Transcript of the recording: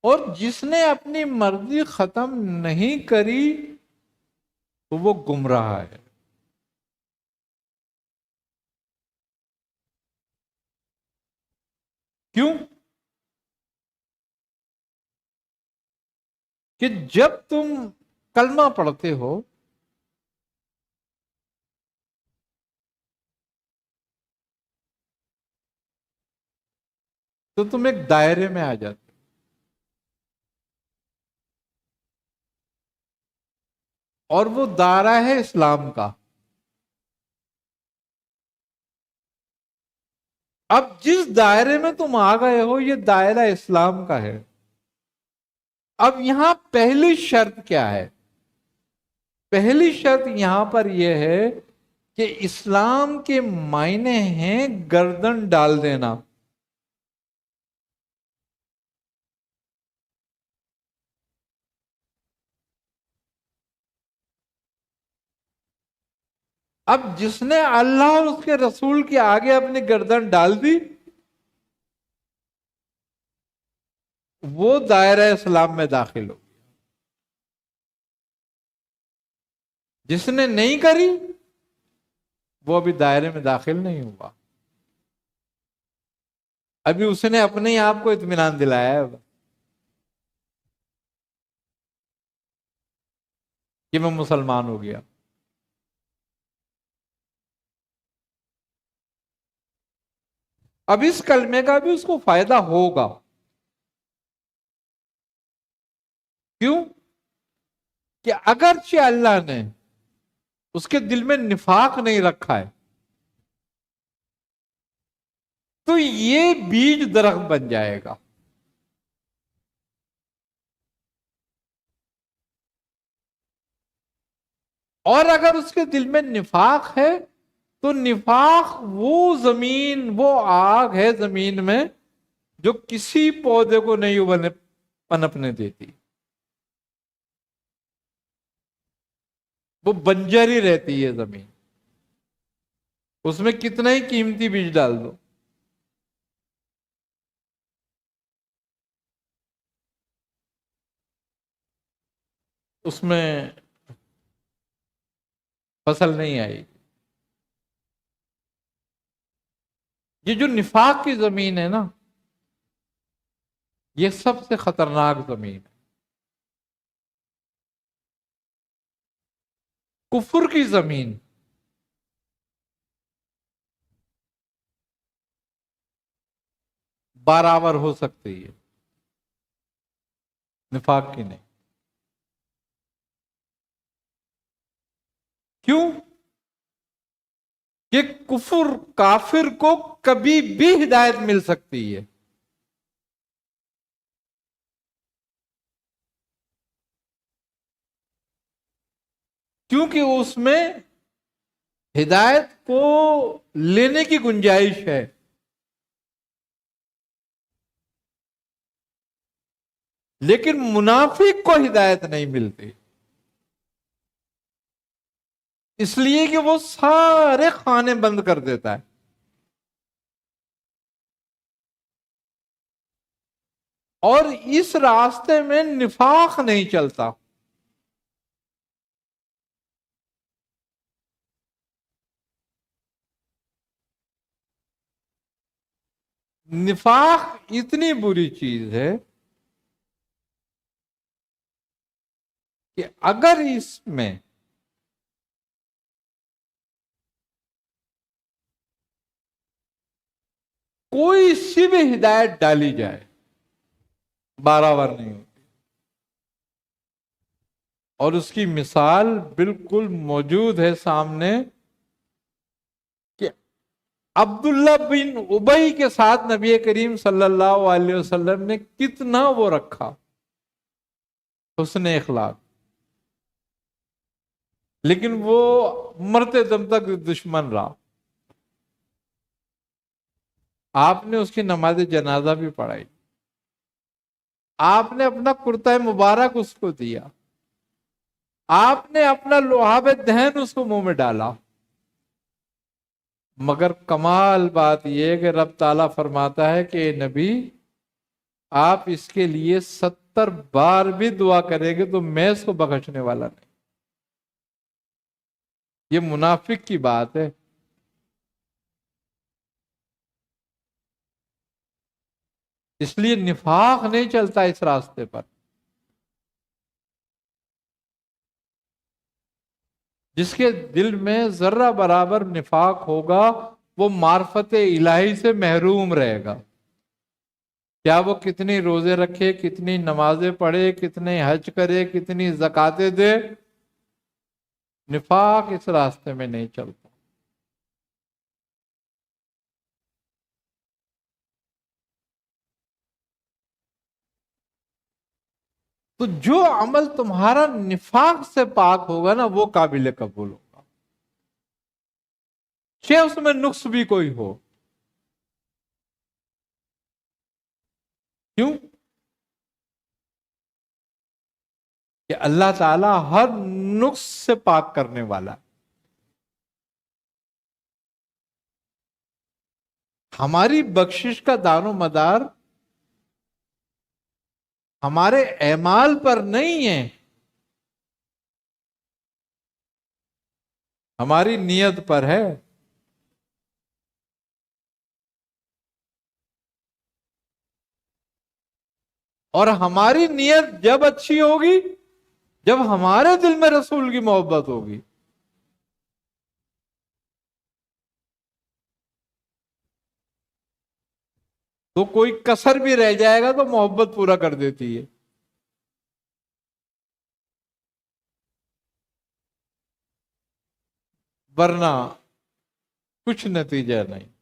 اور جس نے اپنی مرضی ختم نہیں کری تو وہ گمراہ ہے۔ کیوں؟ کہ جب تم کلمہ پڑھتے ہو تو تم ایک دائرے میں آ جاتے ہو، اور وہ دائرہ ہے اسلام کا۔ اب جس دائرے میں تم آ گئے ہو یہ دائرہ اسلام کا ہے۔ اب یہاں پہلی شرط کیا ہے؟ پہلی شرط یہاں پر یہ ہے کہ اسلام کے معنی ہیں گردن ڈال دینا۔ اب جس نے اللہ اور اس کے رسول کے آگے اپنی گردن ڈال دی وہ دائرہ اسلام میں داخل ہو۔ جس نے نہیں کری وہ ابھی دائرے میں داخل نہیں ہوا، ابھی اس نے اپنے آپ کو اطمینان دلایا ہے کہ میں مسلمان ہو گیا۔ اب اس کلمے کا بھی اس کو فائدہ ہوگا۔ کیوں؟ کہ اگرچہ اللہ نے اس کے دل میں نفاق نہیں رکھا ہے تو یہ بیج درخت بن جائے گا۔ اور اگر اس کے دل میں نفاق ہے تو نفاق وہ زمین، وہ آگ ہے زمین میں جو کسی پودے کو نہیں پنپنے دیتی، وہ بنجر ہی رہتی ہے زمین، اس میں کتنا ہی قیمتی بیج ڈال دو۔ اس میں فصل نہیں آئی۔ یہ جو نفاق کی زمین ہے نا یہ سب سے خطرناک زمین ہے۔ کفر کی زمین برابر ہو سکتی ہے، نفاق کی نہیں۔ کیوں؟ کہ کفر کافر کو کبھی بھی ہدایت مل سکتی ہے، کیونکہ اس میں ہدایت کو لینے کی گنجائش ہے۔ لیکن منافق کو ہدایت نہیں ملتی، اس لیے کہ وہ سارے خانے بند کر دیتا ہے۔ اور اس راستے میں نفاق نہیں چلتا۔ نفاق اتنی بری چیز ہے کہ اگر اس میں کوئی سی بھی ہدایت ڈالی جائے برابر نہیں ہوتی۔ اور اس کی مثال بالکل موجود ہے سامنے کہ عبداللہ بن ابی کے ساتھ نبی کریم صلی اللہ علیہ وسلم نے کتنا وہ رکھا حسن اخلاق، لیکن وہ مرتے دم تک دشمن رہا۔ آپ نے اس کی نماز جنازہ بھی پڑھائی، آپ نے اپنا کرتا مبارک اس کو دیا، آپ نے اپنا لعاب دہن اس کو منہ میں ڈالا، مگر کمال بات یہ کہ رب تعالیٰ فرماتا ہے کہ اے نبی آپ اس کے لیے 70 بار بھی دعا کریں گے تو میں اس کو بخشنے والا نہیں. یہ منافق کی بات ہے. اس لیے نفاق نہیں چلتا اس راستے پر. جس کے دل میں ذرہ برابر نفاق ہوگا وہ معرفت الہی سے محروم رہے گا. کیا وہ کتنی روزے رکھے، کتنی نمازیں پڑھے، کتنے حج کرے، کتنی زکاتیں دے، نفاق اس راستے میں نہیں چلتا. تو جو عمل تمہارا نفاق سے پاک ہوگا نا وہ قابل قبول ہوگا، چاہے اس میں نقص بھی کوئی ہو. کیوں؟ کہ اللہ تعالی ہر نقص سے پاک کرنے والا. ہماری بخشش کا دار و مدار ہمارے اعمال پر نہیں ہے، ہماری نیت پر ہے. اور ہماری نیت جب اچھی ہوگی جب ہمارے دل میں رسول کی محبت ہوگی. تو کوئی کسر بھی رہ جائے گا تو محبت پورا کر دیتی ہے. ورنہ کچھ نتیجہ نہیں.